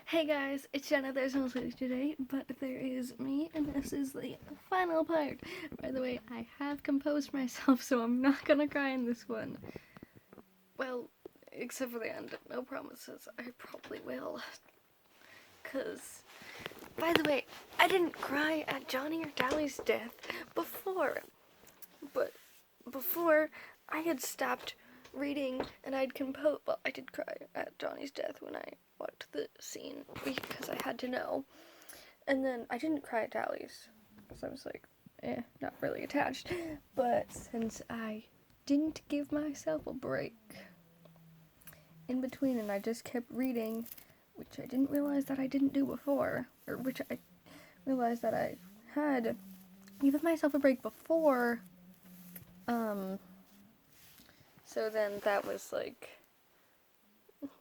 Hey guys, it's Jenna. There's no Sadie today, but there is me, and this is the final part. By the way, I have composed myself, so I'm not gonna cry in this one. Well, except for the end. No promises. I probably will. Cause, by the way, I didn't cry at Johnny or Dally's death before. But before, I had stopped reading and I'd composed. Well, I did cry at Johnny's death when I watched the scene because I had to know. And then I didn't cry at Dally's because I was like, not really attached. But since I didn't give myself a break in between and I just kept reading, which I didn't realize that I didn't do before, or which I realized that I had given myself a break before, so then that was like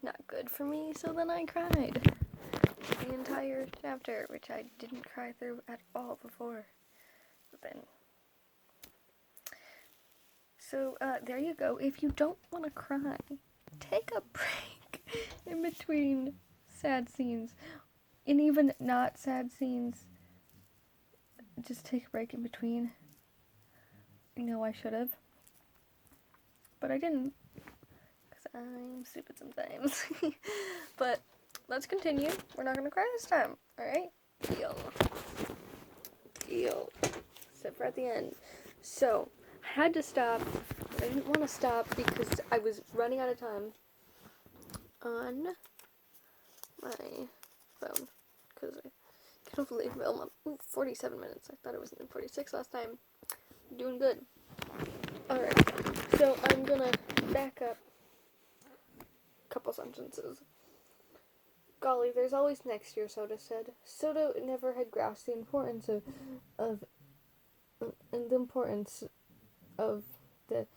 not good for me, so then I cried the entire chapter, which I didn't cry through at all before. But then, so there you go. If you don't want to cry, take a break in between sad scenes, and even not sad scenes. Just take a break in between. I know I should have, but I didn't, because I'm stupid sometimes. But let's continue. We're not gonna cry this time, alright? Deal. Except for at the end. So, I had to stop, but I didn't want to stop because I was running out of time on my phone. Because I can hopefully film 47 minutes. I thought it was in 46 last time. Doing good. Alright, so I'm gonna back up a couple sentences. Golly, there's always next year, Soda said. Soda never had grasped the importance of the,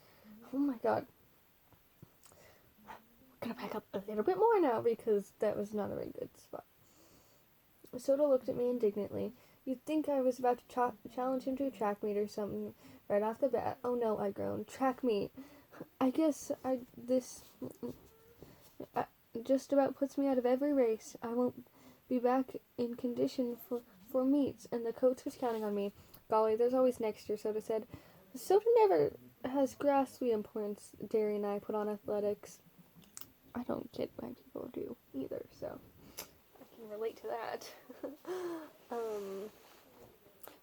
oh my god. I'm gonna back up a little bit more now because that was not a very good spot. Soda looked at me indignantly. You'd think I was about to challenge him to a track meet or something right off the bat. Oh no, I groaned. Track meet. I guess this just about puts me out of every race. I won't be back in condition for meets, and the coach was counting on me. Golly, there's always next year, Soda said. Soda never has grasped the importance Derry and I put on athletics. I don't get why people do either, so I can relate to that.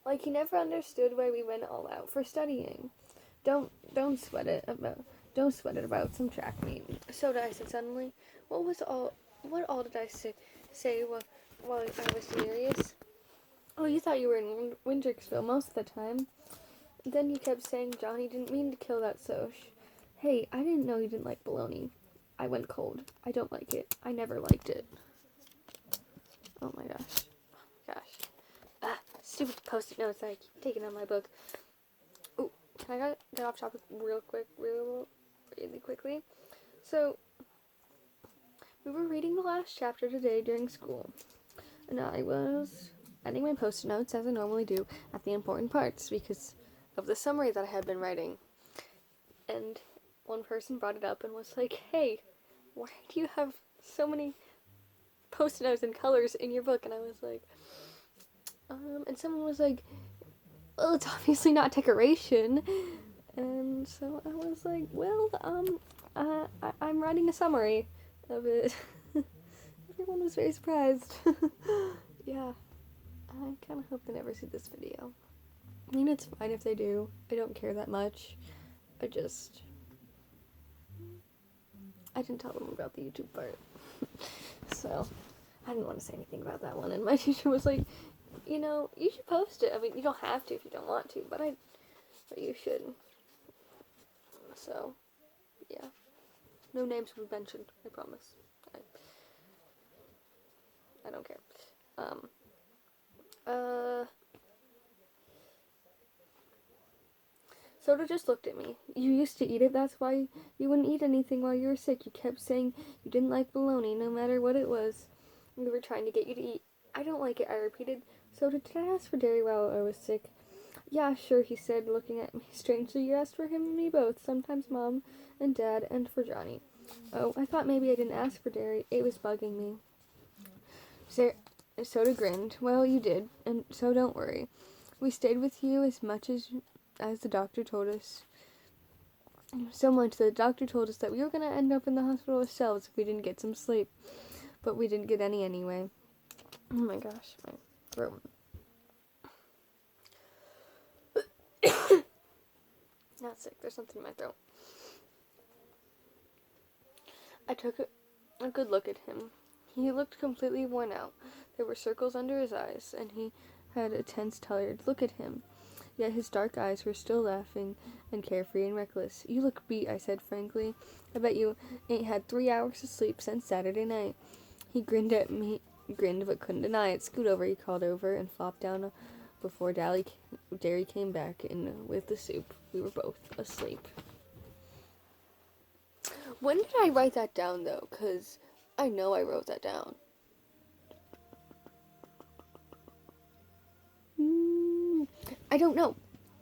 Like he never understood why we went all out for studying. Don't sweat it about some track meet. Soda, I said suddenly. What all did I say while I was delirious? Oh, you thought you were in Windricksville most of the time. Then you kept saying Johnny didn't mean to kill that Soch. Hey, I didn't know you didn't like bologna. I went cold. I don't like it. I never liked it. Oh my gosh. Stupid post-it notes that I keep taking on my book. Ooh, can I get off topic really quickly? So, we were reading the last chapter today during school, and I was adding my post-it notes as I normally do at the important parts because of the summary that I had been writing. And one person brought it up and was like, hey, why do you have so many post-it notes and colors in your book? And I was like, and someone was like, well, it's obviously not decoration. And so I was like, well, I'm writing a summary of it. Everyone was very surprised. Yeah, I kind of hope they never see this video. I mean, it's fine if they do. I don't care that much. I didn't tell them about the YouTube part. So, I didn't want to say anything about that one. And my teacher was like, you should post it. I mean, you don't have to if you don't want to, but you should. So, yeah. No names will be mentioned, I promise. I don't care. Soda just looked at me. You used to eat it, that's why you wouldn't eat anything while you were sick. You kept saying you didn't like bologna, no matter what it was. We were trying to get you to eat. I don't like it, I repeated. Soda, did I ask for dairy while I was sick? Yeah, sure, he said, looking at me strangely. You asked for him and me both, sometimes Mom and Dad, and for Johnny. Oh, I thought maybe I didn't ask for dairy. It was bugging me. Soda grinned. Well, you did, and so don't worry. We stayed with you as much as the doctor told us. So much that the doctor told us that we were going to end up in the hospital ourselves if we didn't get some sleep. But we didn't get any anyway. Oh my gosh, my throat. Not sick, there's something in my throat. I took a good look at him. He looked completely worn out. There were circles under his eyes, and he had a tense, tired look at him. Yet his dark eyes were still laughing and carefree and reckless. You look beat, I said frankly. I bet you ain't had 3 hours of sleep since Saturday night. He grinned at me, grinned but couldn't deny it. Scoot over, he called over, and flopped down before Derry came back in with the soup. We were both asleep. When did I write that down, though? Because I know I wrote that down. I don't know.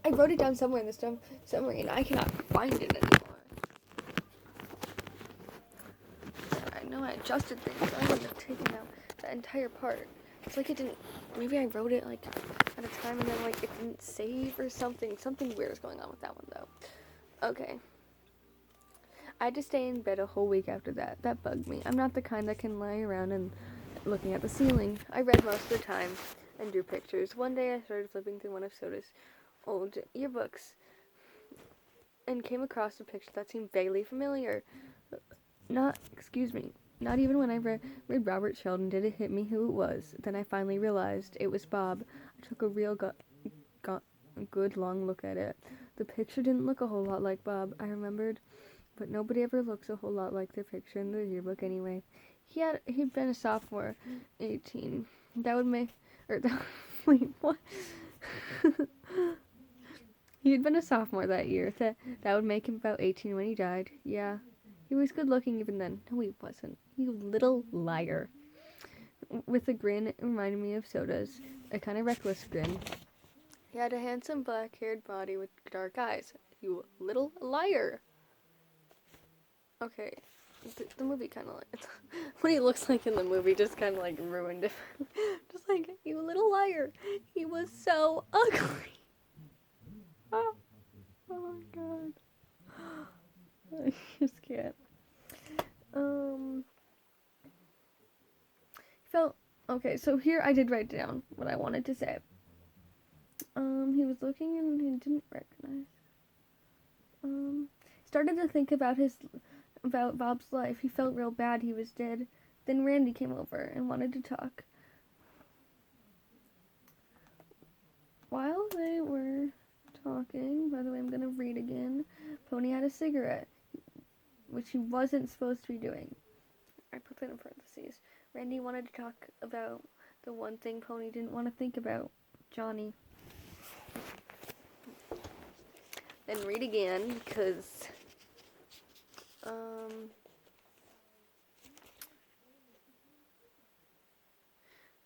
I wrote it down somewhere in this summary, and I cannot find it anymore. I know I adjusted things. I wouldn't have taken out that entire part. It's like it didn't. Maybe I wrote it like at a time, and then like it didn't save or something. Something weird is going on with that one, though. Okay. I had to stay in bed a whole week after that. That bugged me. I'm not the kind that can lie around and looking at the ceiling. I read most of the time and drew pictures. One day I started flipping through one of Soda's old yearbooks and came across a picture that seemed vaguely familiar. Not even when I read Robert Sheldon did it hit me who it was. Then I finally realized it was Bob. I took a real good long look at it. The picture didn't look a whole lot like Bob, I remembered. But nobody ever looks a whole lot like their picture in the yearbook anyway. He'd been a sophomore, 18. That would make, wait, what? He'd been a sophomore that year. That would make him about 18 when he died. Yeah, he was good looking even then. No, he wasn't. You little liar. With a grin, it reminded me of Soda's, a kind of reckless grin. He had a handsome black-haired body with dark eyes. You little liar. Okay, the movie kind of like, what he looks like in the movie just kind of like ruined it. Just like, you little liar, he was so ugly. Oh my god. I just can't. Okay, so here I did write down what I wanted to say. He was looking and he didn't recognize. Started to think about Bob's life. He felt real bad he was dead. Then Randy came over and wanted to talk. While they were talking, by the way, I'm going to read again. Pony had a cigarette, which he wasn't supposed to be doing. I put that in parentheses. Randy wanted to talk about the one thing Pony didn't want to think about, Johnny. Then read again, because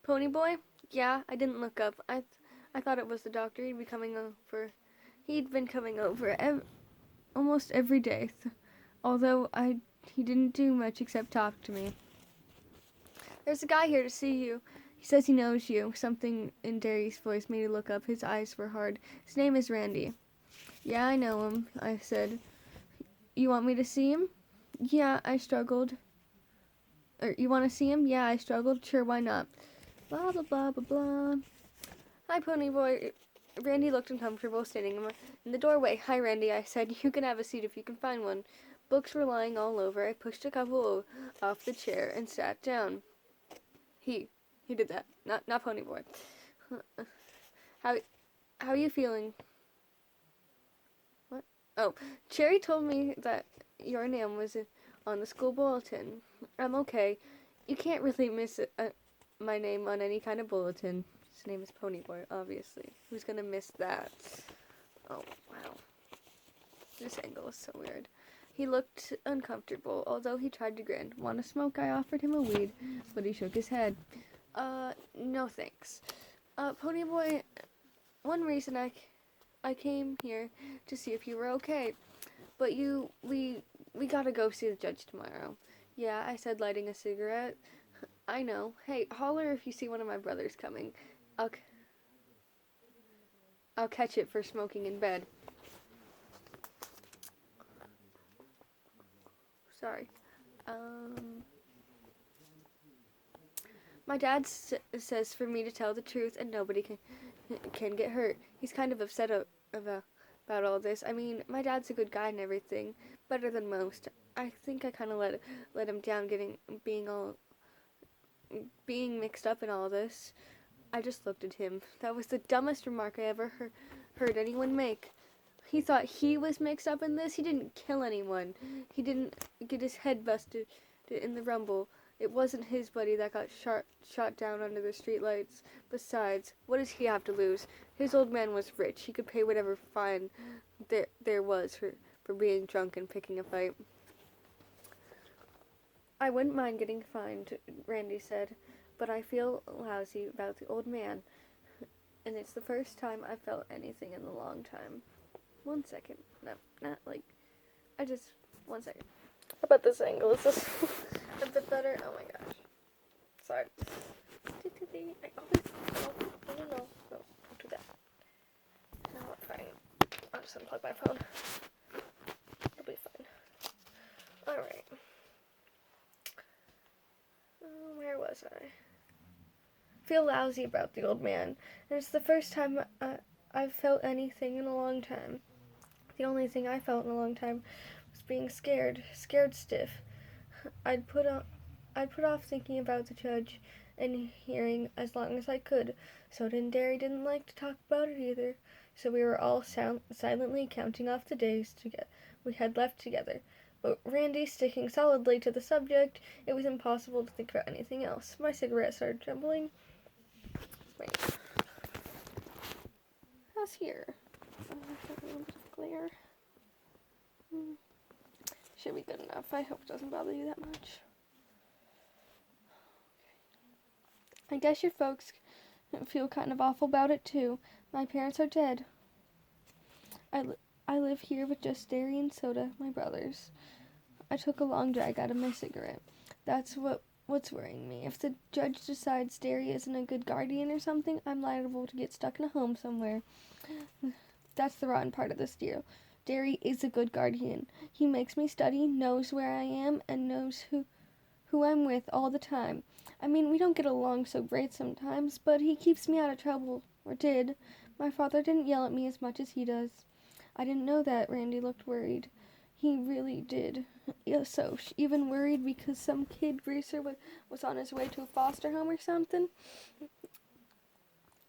Pony boy? Yeah, I didn't look up. I thought it was the doctor. He'd been coming over almost every day. Although he didn't do much except talk to me. There's a guy here to see you. He says he knows you. Something in Derry's voice made me look up. His eyes were hard. His name is Randy. Yeah, I know him, I said. You want me to see him? Yeah, I struggled. You want to see him? Yeah, I struggled. Sure, why not? Blah, blah, blah, blah, blah. Hi, Pony boy. Randy looked uncomfortable, standing in the doorway. Hi, Randy, I said. You can have a seat if you can find one. Books were lying all over. I pushed a couple off the chair and sat down. He did that. Not Pony boy. How are you feeling? What? Oh, Cherry told me that your name was on the school bulletin. I'm okay. You can't really miss my name on any kind of bulletin. His name is Ponyboy, obviously. Who's gonna miss that? Oh, wow. This angle is so weird. He looked uncomfortable, although he tried to grin. Want a smoke? I offered him a weed, but he shook his head. No thanks. Ponyboy, one reason I came here to see if you were okay. But we gotta go see the judge tomorrow. Yeah, I said, lighting a cigarette. I know. Hey, holler if you see one of my brothers coming. I'll, I'll catch it for smoking in bed. Sorry. My dad says for me to tell the truth and nobody can get hurt. He's kind of upset about all this. I mean, my dad's a good guy and everything, better than most. I think I kind of let him down, being mixed up in all this. I just looked at him. That was the dumbest remark I ever heard anyone make. He thought he was mixed up in this. He didn't kill anyone. He didn't get his head busted in the rumble. It wasn't his buddy that got shot down under the streetlights. Besides, what does he have to lose? His old man was rich. He could pay whatever fine there was for being drunk and picking a fight. I wouldn't mind getting fined, Randy said, but I feel lousy about the old man, and it's the first time I've felt anything in a long time. 1 second. No, not like, one second. How about this angle? Is this a bit better? Oh my gosh. Sorry. I don't know. No, don't do that. No, I'm fine. I'll just unplug my phone. It'll be fine. Alright. Where was I? Feel lousy about the old man. And it's the first time I've felt anything in a long time. The only thing I felt in a long time was being scared stiff. I'd put off thinking about the judge and hearing as long as I could. Soda and Derry didn't like to talk about it either, so we were all silently counting off the days we had left together. But Randy sticking solidly to the subject, it was impossible to think about anything else. My cigarette started trembling. Wait. How's here? A little bit of glare. Should be good enough. I hope it doesn't bother you that much. I guess your folks feel kind of awful about it too. My parents are dead. I live here with just Derry and Soda, my brothers. I took a long drag out of my cigarette. That's what's worrying me. If the judge decides Derry isn't a good guardian or something, I'm liable to get stuck in a home somewhere. That's the rotten part of this deal. Derry is a good guardian. He makes me study, knows where I am, and knows who I'm with all the time. I mean, we don't get along so great sometimes, but he keeps me out of trouble, or did. My father didn't yell at me as much as he does. I didn't know that. Randy looked worried. He really did. Yeah, so even worried because some kid greaser was on his way to a foster home or something?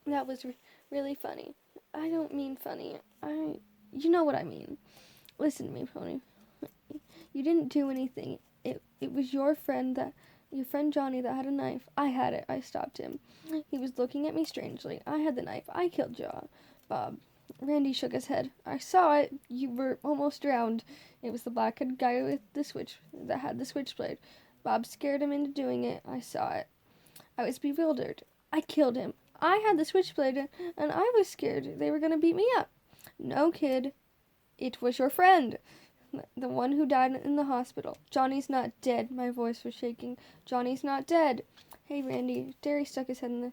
That was really funny. I don't mean funny. You know what I mean. Listen to me, Pony. You didn't do anything. It was your friend Johnny that had a knife. I had it. I stopped him. He was looking at me strangely. I had the knife. I killed Bob. Randy shook his head. I saw it. You were almost drowned. It was the black-haired guy that had the switchblade. Bob scared him into doing it. I saw it. I was bewildered. I killed him. I had the switchblade, and I was scared they were going to beat me up. No, kid. It was your friend. The one who died in the hospital. Johnny's not dead. My voice was shaking. Johnny's not dead. Hey, Randy. Derry stuck his head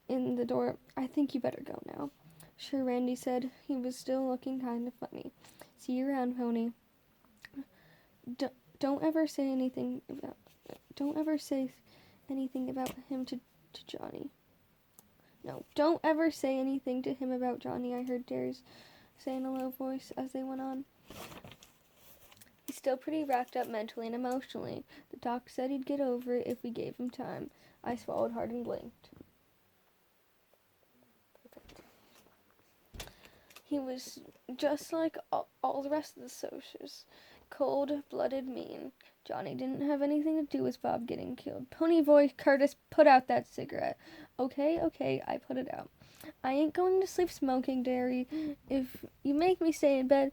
in the door. I think you better go now. Sure, Randy said. He was still looking kind of funny. See you around, Pony. Don't ever say anything about him to Johnny. No, don't ever say anything to him about Johnny, I heard Derry say in a low voice as they went on. He's still pretty racked up mentally and emotionally. The doc said he'd get over it if we gave him time. I swallowed hard and blinked. Perfect. He was just like all the rest of the socials. Cold-blooded, mean. Johnny didn't have anything to do with Bob getting killed. Pony voice, Curtis, put out that cigarette. Okay, I put it out. I ain't going to sleep smoking, Derry. If you make me stay in bed,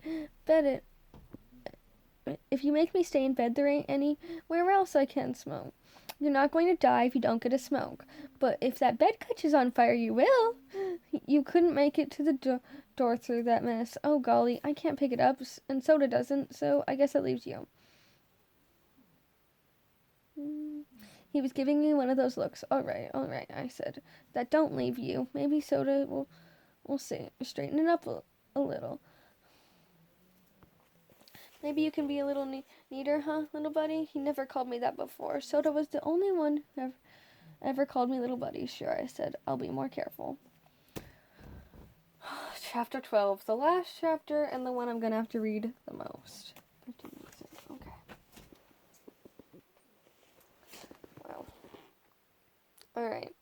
if you make me stay in bed, there ain't anywhere else I can smoke. You're not going to die if you don't get a smoke. But if that bed catches on fire, you will. You couldn't make it to the door through that mess. Oh, golly, I can't pick it up, and Soda doesn't, so I guess that leaves you. He was giving me one of those looks. All right, I said. That don't leave you. Maybe Soda will straighten it up a little. Maybe you can be a little neater, huh, little buddy? He never called me that before. Soda was the only one who ever called me little buddy. Sure, I said. I'll be more careful. Chapter 12. The last chapter and the one I'm going to have to read the most. Okay. Wow. Alright.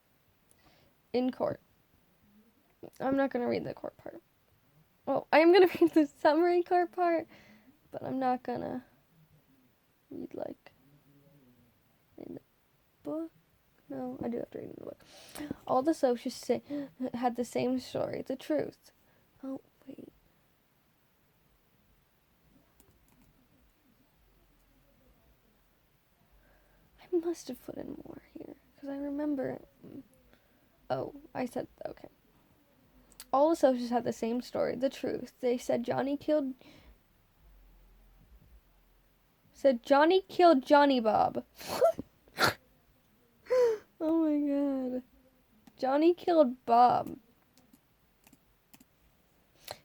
In court. I'm not going to read the court part. Well, I am going to read the summary court part, but I'm not going to read, like, in the book. No, I do have to read in the book. All the socialists had the same story, the truth. Oh, wait. I must have put in more here, because I remember. Oh, I said, okay. All the socialists had the same story, the truth. They said Johnny killed Johnny Bob. Oh my god. Johnny killed Bob.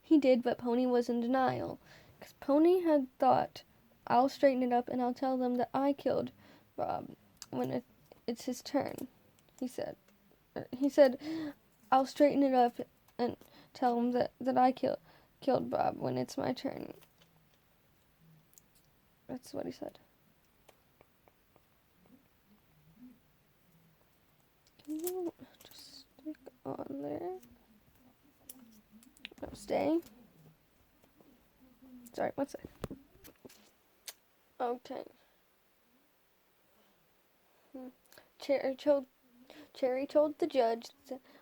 He did, but Pony was in denial. Because Pony had thought, I'll straighten it up and I'll tell them that I killed Bob when it's his turn, he said. He said, I'll straighten it up and tell him that I killed Bob when it's my turn. That's what he said. Can you just stick on there? No, stay. Sorry, one sec. Okay. Cherry told the judge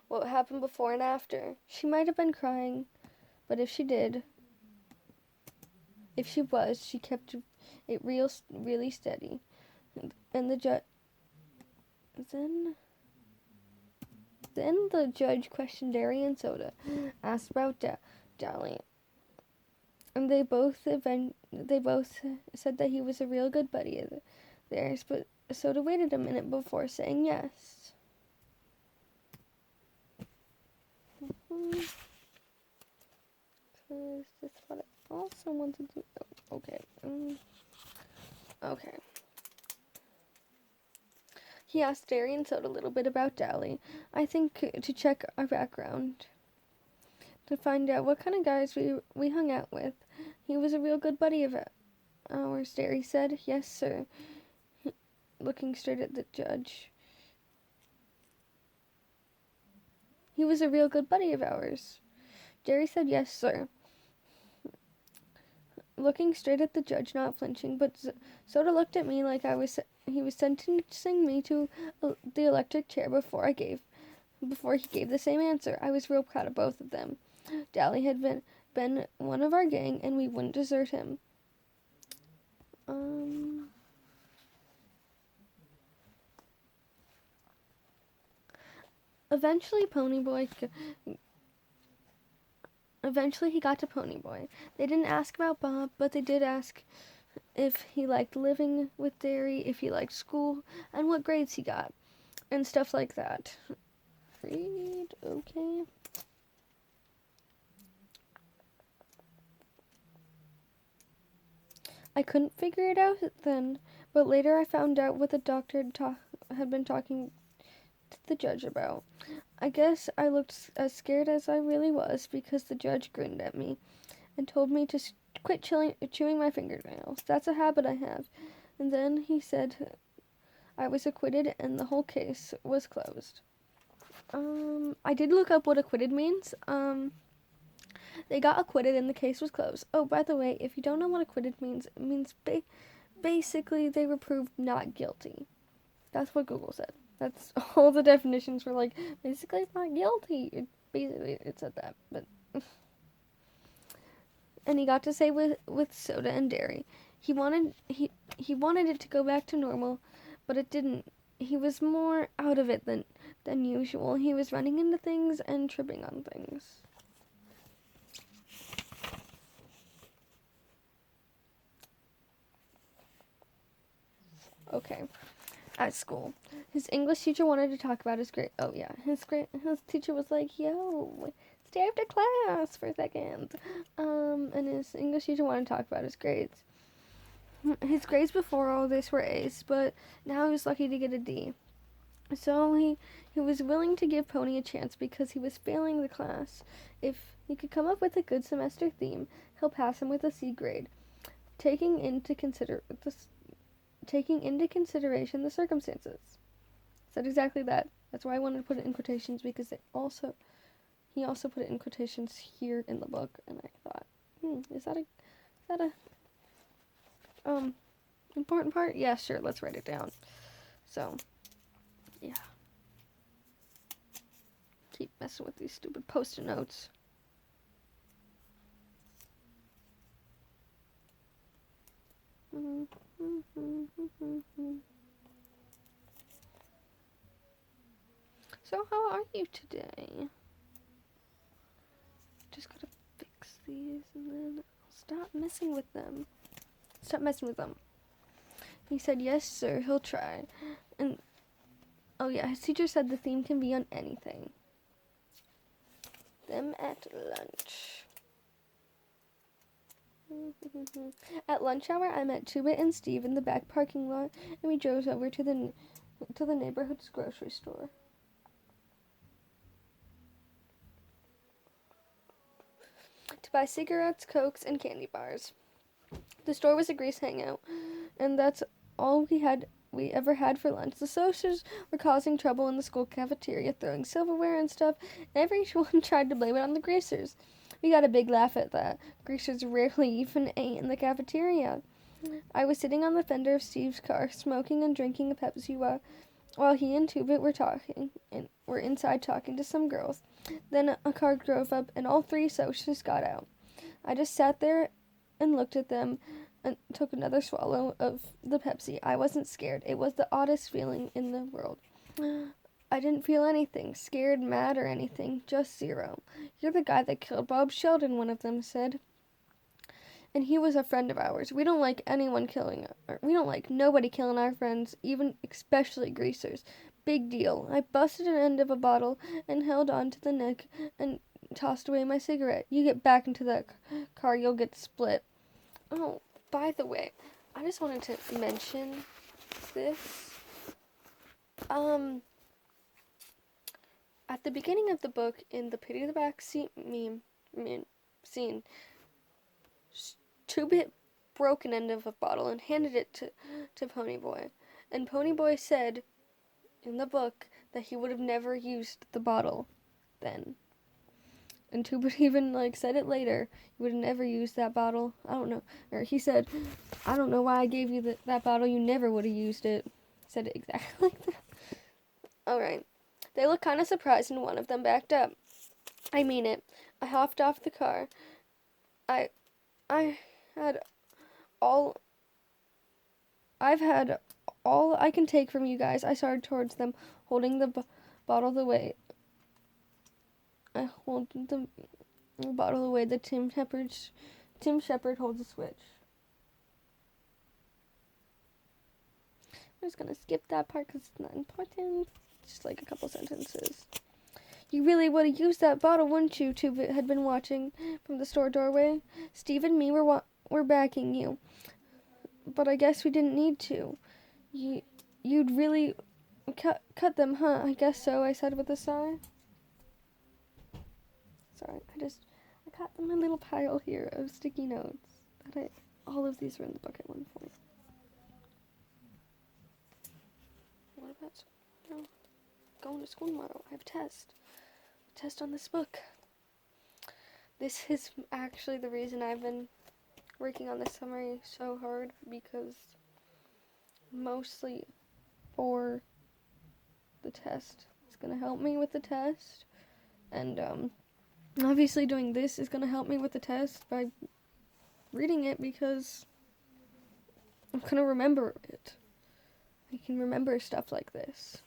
what happened before and after. She might have been crying, but if she was, she kept it really steady. And the judge. Then the judge questioned Derry and Soda, asked about Dolly, and they both said that he was a real good buddy of theirs. But Soda waited a minute before saying yes. Cause that's what I also want to do. Oh, okay. Okay. He asked Derry and Soda a little bit about Dally. I think to check our background. To find out what kind of guys we hung out with. He was a real good buddy of ours, Derry said. Yes, sir. Looking straight at the judge. He was a real good buddy of ours. Derry said, yes, sir. Looking straight at the judge, not flinching, but Soda looked at me like he was sentencing me to the electric chair before he gave the same answer. I was real proud of both of them. Dally had been one of our gang, and we wouldn't desert him. Eventually he got to Ponyboy. They didn't ask about Bob, but they did ask if he liked living with Derry, if he liked school, and what grades he got, and stuff like that. Read, okay. I couldn't figure it out then, but later I found out what the doctor had been talking to the judge about. I guess I looked as scared as I really was because the judge grinned at me and told me to quit chewing my fingernails. That's a habit I have. And then he said I was acquitted and the whole case was closed. I did look up what acquitted means. They got acquitted and the case was closed. Oh, by the way, if you don't know what acquitted means, it means basically they were proved not guilty. That's what Google said. That's all the definitions were like, basically not guilty. It said that, but and he got to say with Soda and Derry. He wanted it to go back to normal, but it didn't. He was more out of it than usual. He was running into things and tripping on things. Okay. at school. His English teacher wanted to talk about his grade. Oh yeah, his teacher was like, "Yo, stay after class for a second." And his English teacher wanted to talk about his grades. His grades before all this were A's, but now he was lucky to get a D. So he was willing to give Pony a chance because he was failing the class. If he could come up with a good semester theme, he'll pass him with a C grade, taking into consideration the circumstances. Said exactly that. That's why I wanted to put it in quotations, because he also put it in quotations here in the book, and I thought, is that a important part? Yeah, sure, let's write it down. So, yeah. Keep messing with these stupid post-it notes. So how are you today? Just gotta fix these and then I'll stop messing with them. He said, yes, sir, he'll try. And, oh yeah, his teacher said the theme can be on anything. Them at lunch. At lunch hour, I met Two-Bit and Steve in the back parking lot, and we drove over to the neighborhood's grocery store. To buy cigarettes, cokes, and candy bars. The store was a Grease hangout, and that's all we ever had for lunch. The socials were causing trouble in the school cafeteria, throwing silverware and stuff, and everyone tried to blame it on the greasers. We got a big laugh at that. Greasers rarely even ate in the cafeteria. I was sitting on the fender of Steve's car, smoking and drinking a Pepsi while he and Two-Bit were inside talking to some girls. Then a car drove up, and all three socialists got out. I just sat there and looked at them and took another swallow of the Pepsi. I wasn't scared. It was the oddest feeling in the world. I didn't feel anything, scared, mad, or anything, just zero. You're the guy that killed Bob Sheldon, one of them said. And he was a friend of ours. We don't like nobody killing our friends, even especially greasers. Big deal. I busted an end of a bottle and held on to the neck and tossed away my cigarette. You get back into that car, you'll get split. Oh, by the way, I just wanted to mention this. At the beginning of the book, in the Pity the Back scene, Two-Bit broke an end of a bottle and handed it to Ponyboy. And Ponyboy said in the book that he would have never used the bottle then. And Two-Bit even said it later. He would have never used that bottle. I don't know. Or he said, I don't know why I gave you that bottle. You never would have used it. Said it exactly like that. Alright. They looked kind of surprised and one of them backed up. I mean it. I hopped off the car. I've had all I can take from you guys. I started towards them, holding the bottle away. I hold the bottle away. The Tim Shepard holds a switch. I'm just gonna skip that part because it's not important. Just a couple sentences. You really would have used that bottle, wouldn't you? Two-Bit had been watching from the store doorway. Steve and me were backing you, but I guess we didn't need to. You'd really cut them, huh? I guess so, I said with a sigh. Sorry, I got my little pile here of sticky notes. All of these were in the book at one point. What about going to school tomorrow? I have a test on this book. This is actually the reason I've been working on this summary so hard, because mostly for the test. It's gonna help me with the test, and obviously doing this is gonna help me with the test by reading it, because I'm gonna remember it. I can remember stuff like this.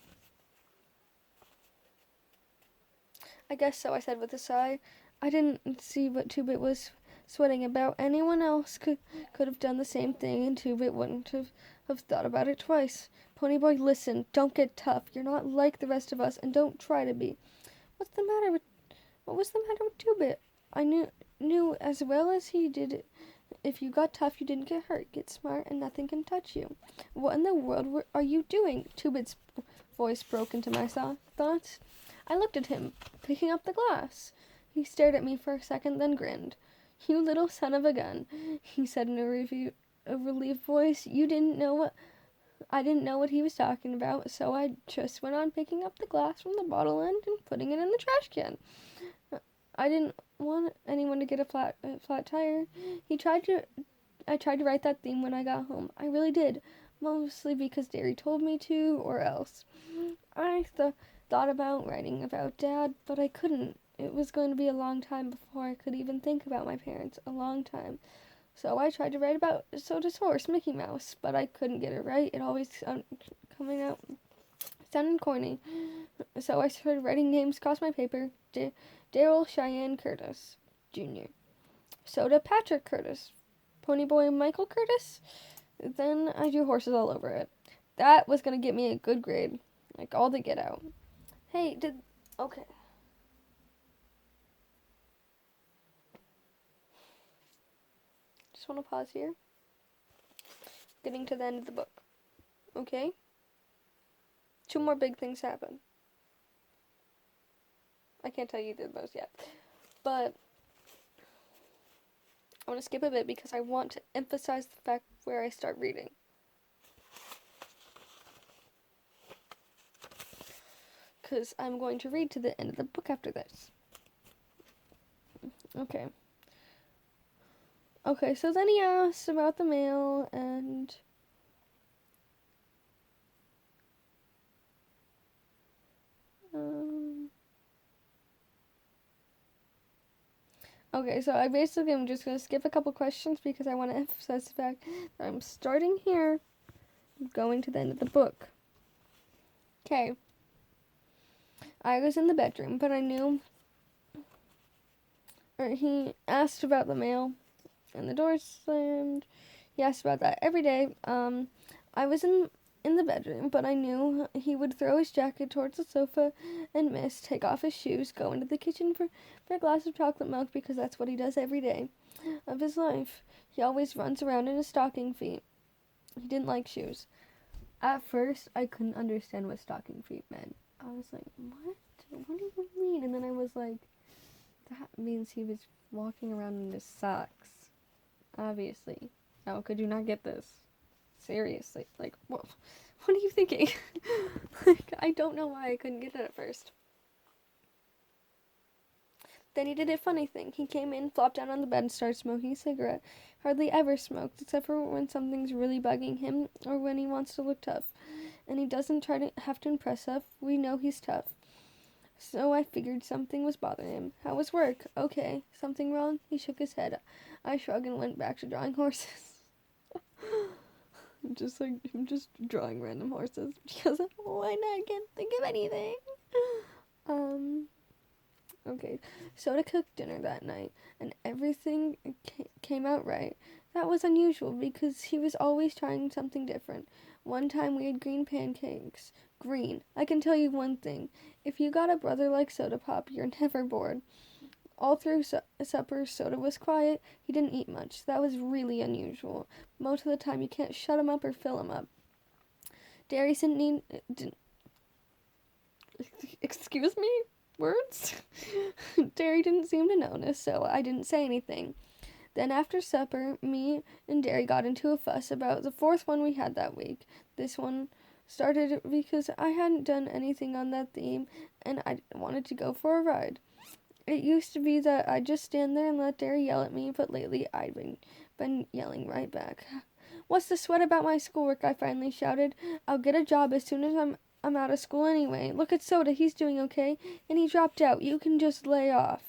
I guess so, I said with a sigh. I didn't see what Two-Bit was sweating about. Anyone else could have done the same thing, and Two-Bit wouldn't have thought about it twice. Ponyboy, listen, don't get tough. You're not like the rest of us, and don't try to be. What's the matter with, what was the matter with Two-Bit? I knew as well as he did, if you got tough, you didn't get hurt. Get smart, and nothing can touch you. What in the world are you doing? Two-Bit's voice broke into my thoughts. I looked at him, picking up the glass. He stared at me for a second, then grinned. You little son of a gun, he said in a relieved voice. I didn't know what he was talking about, so I just went on picking up the glass from the bottle end and putting it in the trash can. I didn't want anyone to get a flat tire. I tried to write that theme when I got home. I really did, mostly because Derry told me to, or else. I thought about writing about Dad, but I couldn't. It was going to be a long time before I could even think about my parents. A long time. So I tried to write about Soda's horse, Mickey Mouse, but I couldn't get it right. It always coming out sounding corny. So I started writing names across my paper. Daryl Cheyenne Curtis, Jr. Soda Patrick Curtis. Ponyboy Michael Curtis. Then I drew horses all over it. That was going to get me a good grade. Like all the get out. Hey, okay. Just want to pause here. Getting to the end of the book. Okay? 2 more big things happen. I can't tell you those yet. But I want to skip a bit because I want to emphasize the fact where I start reading. Because I'm going to read to the end of the book after this. Okay. Okay, so then he asked about the mail, and okay, so I basically am just going to skip a couple questions because I want to emphasize the fact that I'm starting here, going to the end of the book. Okay. I was in the bedroom, but I knew, or he asked about the mail, and the door slammed. He asked about that every day. I was in the bedroom, but I knew he would throw his jacket towards the sofa and miss, take off his shoes, go into the kitchen for a glass of chocolate milk because that's what he does every day of his life. He always runs around in his stocking feet. He didn't like shoes. At first, I couldn't understand what stocking feet meant. I was like, what? What do you mean? And then I was like, that means he was walking around in his socks. Obviously. How could you not get this? Seriously. Like, what are you thinking? Like, I don't know why I couldn't get it at first. Then he did a funny thing. He came in, flopped down on the bed, and started smoking a cigarette. Hardly ever smoked, except for when something's really bugging him, or when he wants to look tough. And he doesn't try to have to impress us. We know he's tough. So I figured something was bothering him. How was work? Okay. Something wrong? He shook his head. I shrugged and went back to drawing horses. I'm just drawing random horses because why not? I can't think of anything. Okay. Soda cooked dinner that night, and everything came out right. That was unusual because he was always trying something different. One time we had green pancakes. Green. I can tell you one thing. If you got a brother like Soda Pop, you're never bored. All through supper, Soda was quiet. He didn't eat much. That was really unusual. Most of the time, you can't shut him up or fill him up. Darius didn't excuse me? Words? Derry didn't seem to notice, so I didn't say anything. Then after supper, me and Derry got into a fuss about the 4th one we had that week. This one started because I hadn't done anything on that theme, and I wanted to go for a ride. It used to be that I'd just stand there and let Derry yell at me, but lately I'd been yelling right back. What's the sweat about my schoolwork? I finally shouted. I'll get a job as soon as I'm out of school anyway. Look at Soda, he's doing okay, and he dropped out. You can just lay off.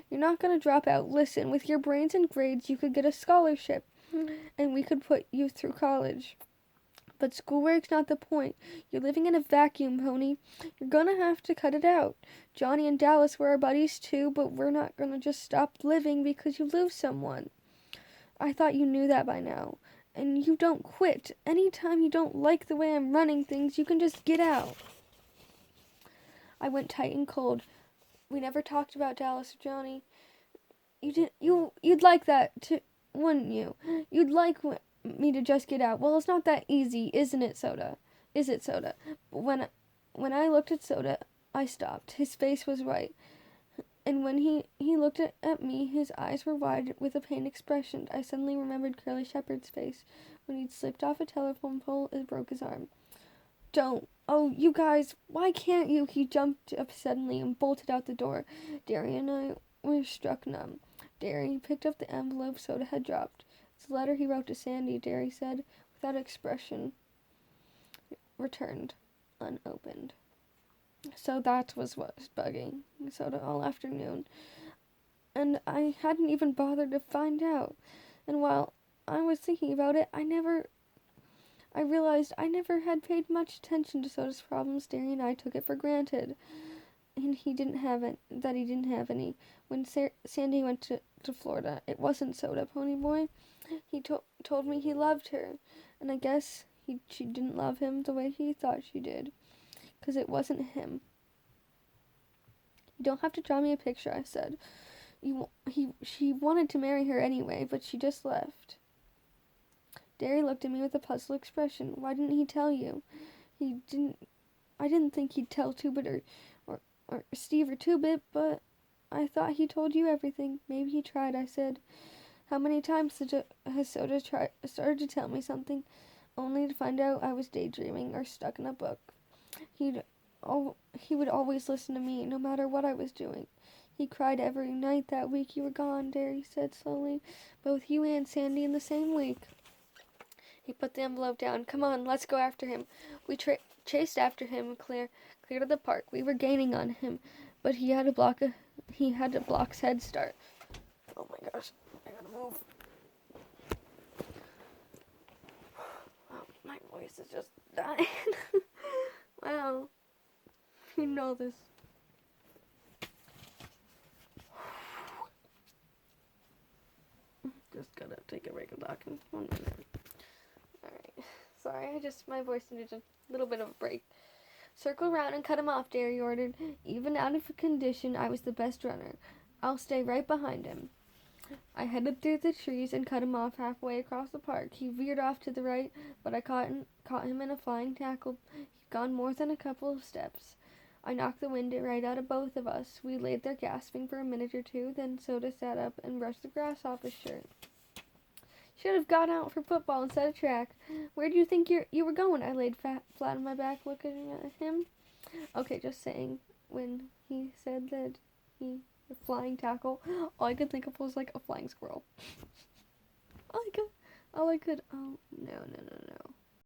You're not gonna drop out. Listen, with your brains and grades, you could get a scholarship, and we could put you through college. But schoolwork's not the point. You're living in a vacuum, Pony. You're gonna have to cut it out. Johnny and Dallas were our buddies too, but we're not gonna just stop living because you lose someone. I thought you knew that by now. and you don't quit. Anytime you don't like the way I'm running things, you can just get out. I went tight and cold. We never talked about Dallas or Johnny. You'd like that too, wouldn't you? You'd like me to just get out. Well, it's not that easy, isn't it, Soda? Is it, Soda? When I looked at Soda, I stopped. His face was white. And when he looked at me, his eyes were wide with a pained expression. I suddenly remembered Curly Shepherd's face when he'd slipped off a telephone pole and broke his arm. Don't. Oh, you guys, why can't you? He jumped up suddenly and bolted out the door. Derry and I were struck numb. Derry picked up the envelope Soda had dropped. It's a letter he wrote to Sandy, Derry said, without expression. Returned, unopened. So that was what was bugging Soda all afternoon. And I hadn't even bothered to find out. And while I was thinking about it, I realized I never had paid much attention to Soda's problems. Derry and I took it for granted. And he didn't have any. When Sandy went to Florida, it wasn't Soda, Ponyboy. He told me he loved her. And I guess she didn't love him the way he thought she did. 'Cause it wasn't him. You don't have to draw me a picture, I said. She wanted to marry her anyway, but she just left. Derry looked at me with a puzzled expression. Why didn't he tell you? I didn't think he'd tell Two-Bit or Steve or Two-Bit, but I thought he told you everything. Maybe he tried, I said. How many times has Soda started to tell me something, only to find out I was daydreaming or stuck in a book? He would always listen to me, no matter what I was doing. He cried every night that week you were gone, Derry said slowly. Both you and Sandy in the same week. He put the envelope down. Come on, let's go after him. We chased after him clear to the park. We were gaining on him, but he had to block's head start. Oh my gosh, I gotta move. Oh, my voice is just dying. Wow. You know this. Just gotta take a break of talking. 1 minute. Alright. Sorry, my voice needed a little bit of a break. Circle around and cut him off, Derry ordered. Even out of condition, I was the best runner. I'll stay right behind him. I headed through the trees and cut him off halfway across the park. He veered off to the right, but I caught him in a flying tackle. He'd gone more than a couple of steps. I knocked the wind right out of both of us. We laid there gasping for a minute or two, then Soda sat up and brushed the grass off his shirt. Should have gone out for football instead of track. Where do you think you were going? I laid flat on my back looking at him. Okay, just saying. When he said that a flying tackle, all I could think of was like a flying squirrel. Oh, no.